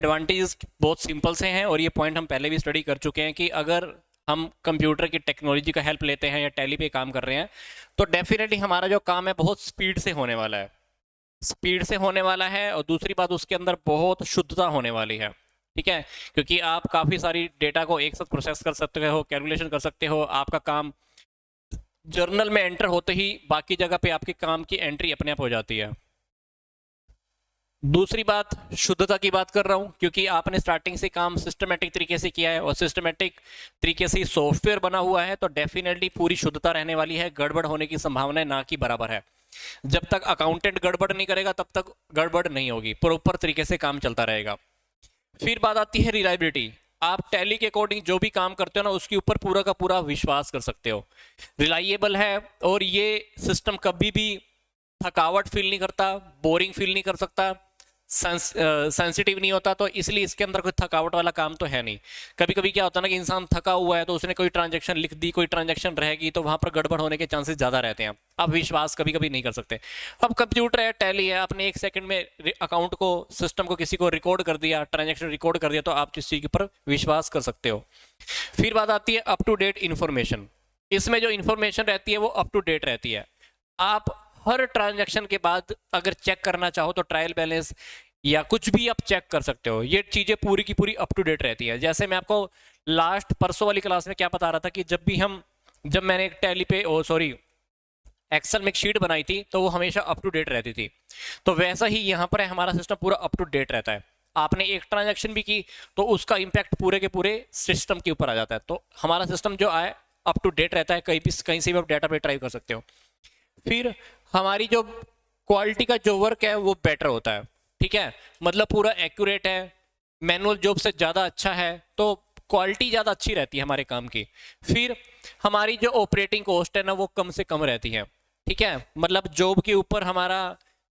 Advantages बहुत simple से हैं और ये पॉइंट हम पहले भी स्टडी कर चुके हैं कि अगर हम कंप्यूटर की टेक्नोलॉजी का हेल्प लेते हैं या टैली पे काम कर रहे हैं तो डेफिनेटली हमारा जो काम है बहुत स्पीड से होने वाला है, स्पीड से होने वाला है। और दूसरी बात, उसके अंदर बहुत शुद्धता होने वाली है, ठीक है, क्योंकि आप काफ़ी सारी डेटा को एक साथ प्रोसेस कर सकते हो, कैलकुलेशन कर सकते हो। आपका काम जर्नल में एंटर होते ही बाकी जगह पे आपके काम की एंट्री अपने आप हो जाती है। दूसरी बात, शुद्धता की बात कर रहा हूं क्योंकि आपने स्टार्टिंग से काम सिस्टमेटिक तरीके से किया है और सिस्टमेटिक तरीके से सॉफ्टवेयर बना हुआ है, तो डेफिनेटली पूरी शुद्धता रहने वाली है। गड़बड़ होने की संभावना ना की बराबर है। जब तक अकाउंटेंट गड़बड़ नहीं करेगा तब तक गड़बड़ नहीं होगी, प्रॉपर तरीके से काम चलता रहेगा। फिर बात आती है रिलायबिलिटी। आप टैली के अकॉर्डिंग जो भी काम करते हो ना, उसके ऊपर पूरा का पूरा विश्वास कर सकते हो, रिलायबल है। और ये सिस्टम कभी भी थकावट फील नहीं करता, बोरिंग फील नहीं कर सकता, सेंसिटिव नहीं होता। तो इसलिए इसके अंदर कोई थकावट वाला काम तो है नहीं। कभी कभी क्या होता है ना कि इंसान थका हुआ है तो उसने कोई ट्रांजैक्शन लिख दी, कोई ट्रांजैक्शन रहेगी तो वहां पर गड़बड़ होने के चांसेस ज़्यादा रहते हैं। आप विश्वास कभी कभी नहीं कर सकते। अब कंप्यूटर है, टैली है, आपने 1 सेकंड में अकाउंट को, सिस्टम को, किसी को रिकॉर्ड कर दिया, ट्रांजेक्शन रिकॉर्ड कर दिया, तो आप इस चीज़ के ऊपर विश्वास कर सकते हो। फिर बात आती है अप टू डेट इन्फॉर्मेशन। इसमें जो इन्फॉर्मेशन रहती है वो अप टू डेट रहती है। आप हर ट्रांजैक्शन के बाद अगर चेक करना चाहो तो ट्रायल बैलेंस या कुछ भी आप चेक कर सकते हो। ये चीज़ें पूरी की पूरी अप टू डेट रहती है। जैसे मैं आपको लास्ट परसों वाली क्लास में क्या बता रहा था कि जब मैंने एक टैली पे एक्सेल में एक शीट बनाई थी तो वो हमेशा अप टू डेट रहती थी। तो वैसा ही यहाँ पर है, हमारा सिस्टम पूरा अप टू डेट रहता है। आपने एक ट्रांजैक्शन भी की तो उसका इम्पैक्ट पूरे के पूरे सिस्टम के ऊपर आ जाता है। तो हमारा सिस्टम जो आए अप टू डेट रहता है, कहीं से भी आप डाटा पे ट्राई कर सकते हो। फिर हमारी जो क्वालिटी का जो वर्क है वो बेटर होता है, ठीक है, मतलब पूरा एक्यूरेट है, मैनुअल जॉब से ज़्यादा अच्छा है, तो क्वालिटी ज़्यादा अच्छी रहती है हमारे काम की। फिर हमारी जो ऑपरेटिंग कॉस्ट है ना वो कम से कम रहती है, ठीक है, मतलब जॉब के ऊपर हमारा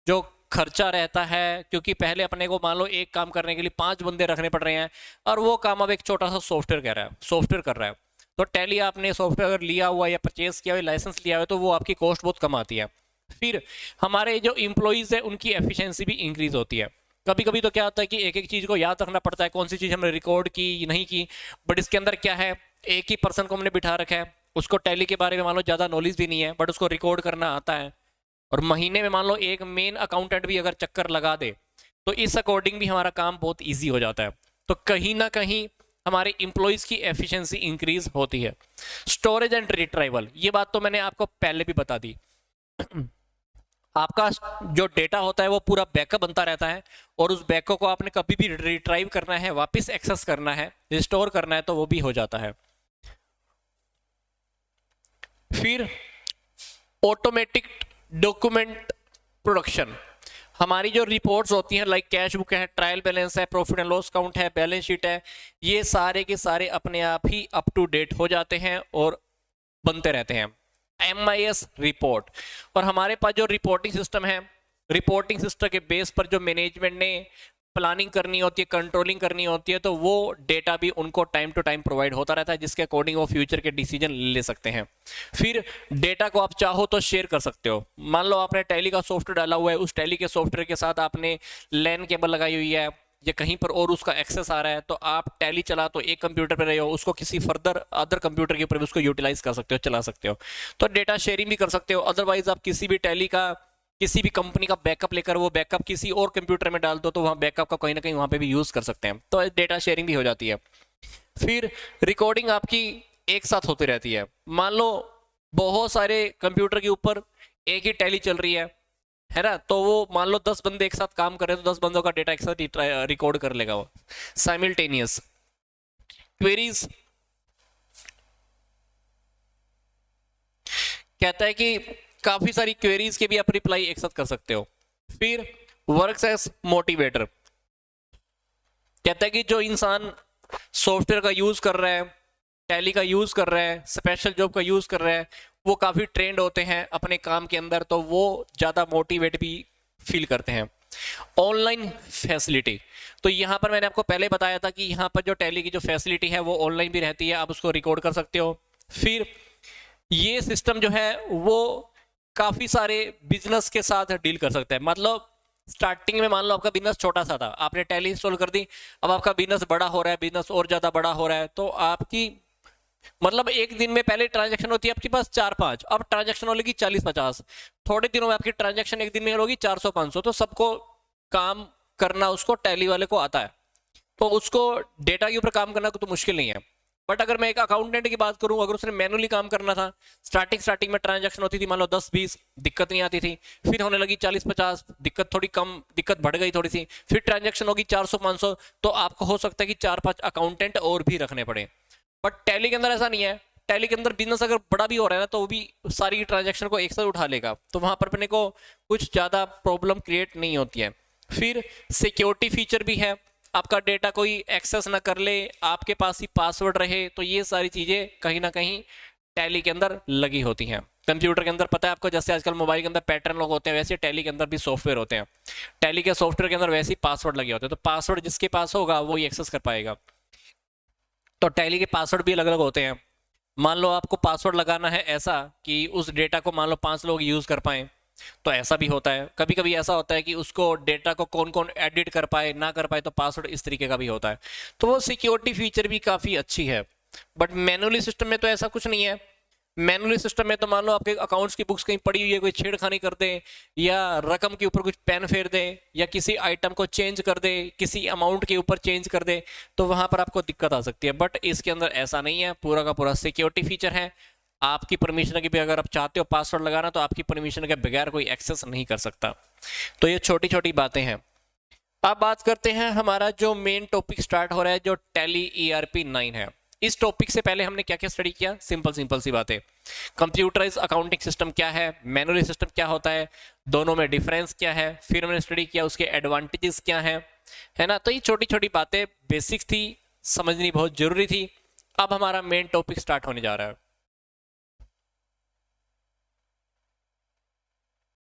जो खर्चा रहता है, क्योंकि पहले अपने को मान लो एक काम करने के लिए 5 बंदे रखने पड़ रहे हैं और वो काम अब एक छोटा सा सॉफ्टवेयर कर रहा है। तो टैली आपने सॉफ्टवेयर अगर लिया हुआ या परचेज किया हुआ, लाइसेंस लिया हुआ, तो वो आपकी कॉस्ट बहुत कम आती है। फिर हमारे जो इम्प्लॉइज है उनकी एफिशिएंसी भी इंक्रीज होती है। कभी कभी तो क्या होता है कि एक एक चीज़ को याद रखना पड़ता है, कौन सी चीज़ हमने रिकॉर्ड की नहीं की, बट इसके अंदर क्या है, एक ही पर्सन को हमने बिठा रखा है, उसको टैली के बारे में मान लो ज़्यादा नॉलेज भी नहीं है बट उसको रिकॉर्ड करना आता है। और महीने में मान लो एक मेन अकाउंटेंट भी अगर चक्कर लगा दे तो इस अकॉर्डिंग भी हमारा काम बहुत ईजी हो जाता है। तो कहीं ना कहीं हमारे इंप्लॉइज की एफिशिएंसी इंक्रीज होती है। स्टोरेज एंड रिट्राइवल, ये बात तो मैंने आपको पहले भी बता दी। आपका जो डेटा होता है वो पूरा बैकअप बनता रहता है और उस बैकअप को आपने कभी भी रिट्राइव करना है, वापस एक्सेस करना है, रिस्टोर करना है, तो वो भी हो जाता है। फिर ऑटोमेटिक डॉक्यूमेंट प्रोडक्शन, हमारी जो रिपोर्ट्स होती हैं लाइक कैश बुक है, ट्रायल बैलेंस है, प्रॉफिट एंड लॉस काउंट है, बैलेंस शीट है, ये सारे के सारे अपने आप ही अप टू डेट हो जाते हैं और बनते रहते हैं। MIS रिपोर्ट, और हमारे पास जो रिपोर्टिंग सिस्टम है, रिपोर्टिंग सिस्टम के बेस पर जो मैनेजमेंट ने प्लानिंग करनी होती है, कंट्रोलिंग करनी होती है, तो वो डेटा भी उनको टाइम टू टाइम प्रोवाइड होता रहता है, जिसके अकॉर्डिंग वो फ्यूचर के डिसीजन ले सकते हैं। फिर डेटा को आप चाहो तो शेयर कर सकते हो। मान लो आपने टैली का सॉफ्टवेयर डाला हुआ है, उस टैली के सॉफ्टवेयर के साथ आपने लैन केबल लगाई हुई है या कहीं पर और उसका एक्सेस आ रहा है, तो आप टैली चला तो एक कंप्यूटर पर रहे हो, उसको किसी फर्दर अदर कंप्यूटर के ऊपर भी उसको यूटिलाइज कर सकते हो, चला सकते हो। तो डेटा शेयरिंग भी कर सकते हो। अदरवाइज आप किसी भी टैली का, किसी भी कंपनी का बैकअप लेकर वो बैकअप किसी और कंप्यूटर में डाल दो तो वहाँ बैकअप का कहीं ना कहीं वहाँ पे भी यूज कर सकते हैं, तो डेटा शेयरिंग भी हो जाती है। फिर रिकॉर्डिंग आपकी एक साथ होती रहती है। मान लो बहुत सारे कंप्यूटर के ऊपर एक ही टैली चल रही है ना, तो वो मान लो 10 बंदे एक साथ काम कर रहे हैं तो 10 बंदों का डेटा एक साथ रिकॉर्ड कर लेगा वो साइमल्टेनियस। क्वेरीज कहता है कि काफी सारी क्वेरीज के भी आप रिप्लाई एक साथ कर सकते हो। फिर वर्क्स एज मोटिवेटर, कहता है कि जो इंसान सॉफ्टवेयर का यूज कर रहा है, टैली का यूज कर रहा है, स्पेशल जॉब का यूज कर रहा है, वो काफी ट्रेंड होते हैं अपने काम के अंदर, तो वो ज्यादा मोटिवेट भी फील करते हैं। ऑनलाइन फैसिलिटी, तो यहाँ पर मैंने आपको पहले बताया था कि यहाँ पर जो टैली की जो फैसिलिटी है वो ऑनलाइन भी रहती है, आप उसको रिकॉर्ड कर सकते हो। फिर ये सिस्टम जो है वो काफी सारे बिजनेस के साथ डील कर सकता है, मतलब स्टार्टिंग में मान लो आपका बिजनेस छोटा सा था, आपने टैली इंस्टॉल कर दी, अब आपका बिजनेस बड़ा हो रहा है, बिजनेस और ज्यादा बड़ा हो रहा है, तो आपकी मतलब एक दिन में पहले ट्रांजैक्शन होती है आपके पास 4-5, अब ट्रांजैक्शन हो लेगी 40-50, थोड़े दिनों में आपकी ट्रांजैक्शन एक दिन में होगी 400-500। तो सबको काम करना उसको टैली वाले को आता है, तो उसको डेटा के ऊपर काम करना तो मुश्किल नहीं है। बट अगर मैं एक अकाउंटेंट की बात करूं, अगर उसने मैनुअली काम करना था, स्टार्टिंग में ट्रांजैक्शन होती थी मान लो 10-20, दिक्कत नहीं आती थी, फिर होने लगी 40-50, दिक्कत थोड़ी कम, दिक्कत बढ़ गई थोड़ी सी, फिर ट्रांजैक्शन होगी 400-500, तो आपको हो सकता है कि 4-5 अकाउंटेंट और भी रखने पड़े। बट टैली के अंदर ऐसा नहीं है। टैली के अंदर बिजनेस अगर बड़ा भी हो रहा है ना, तो वो भी सारी ट्रांजैक्शन को एक साथ उठा लेगा, तो वहां पर अपने को कुछ ज्यादा प्रॉब्लम क्रिएट नहीं होती है। फिर सिक्योरिटी फीचर भी है, आपका डेटा कोई एक्सेस ना कर ले, आपके पास ही पासवर्ड रहे, तो ये सारी चीजें कहीं ना कहीं टैली के अंदर लगी होती हैं। कंप्यूटर के अंदर पता है आपको, जैसे आजकल मोबाइल के अंदर पैटर्न लॉक होते हैं, वैसे टैली के अंदर भी सॉफ्टवेयर होते हैं। टैली के सॉफ्टवेयर के अंदर वैसे ही पासवर्ड लगे होते हैं, तो पासवर्ड जिसके पास होगा वो ही एक्सेस कर पाएगा। तो टैली के पासवर्ड भी अलग अलग होते हैं। मान लो आपको पासवर्ड लगाना है ऐसा कि उस डेटा को मान लो 5 लोग यूज कर पाए, तो ऐसा भी होता है। कभी कभी ऐसा होता है कि उसको डेटा को कौन कौन एडिट कर पाए ना कर पाए, तो पासवर्ड इस तरीके का भी होता है। तो वो सिक्योरिटी फीचर भी काफ़ी अच्छी है। बट मैनुअली सिस्टम में तो ऐसा कुछ नहीं है। मैनुअली सिस्टम में तो मान लो आपके अकाउंट्स की बुक्स कहीं पड़ी हुई है, कोई छेड़खानी कर दे, या रकम के ऊपर कुछ पेन फेर दे, या किसी आइटम को चेंज कर दे, किसी अमाउंट के ऊपर चेंज कर दे, तो वहां पर आपको दिक्कत आ सकती है। बट इसके अंदर ऐसा नहीं है, पूरा का पूरा सिक्योरिटी फीचर है। आपकी परमिशन के भी अगर आप चाहते हो पासवर्ड लगाना, तो आपकी परमिशन के बगैर कोई एक्सेस नहीं कर सकता। तो ये छोटी छोटी बातें हैं। अब बात करते हैं, हमारा जो मेन टॉपिक स्टार्ट हो रहा है, जो टैली ERP 9 है। इस टॉपिक से पहले हमने क्या क्या स्टडी किया? सिंपल सिंपल सी बातें। कंप्यूटराइज अकाउंटिंग सिस्टम क्या है, मैनुअली सिस्टम क्या होता है, दोनों में डिफरेंस क्या है, फिर हमने स्टडी किया उसके एडवांटेजेस क्या हैं, है ना। तो ये छोटी छोटी बातें बेसिक्स थी, समझनी बहुत जरूरी थी। अब हमारा मेन टॉपिक स्टार्ट होने जा रहा है।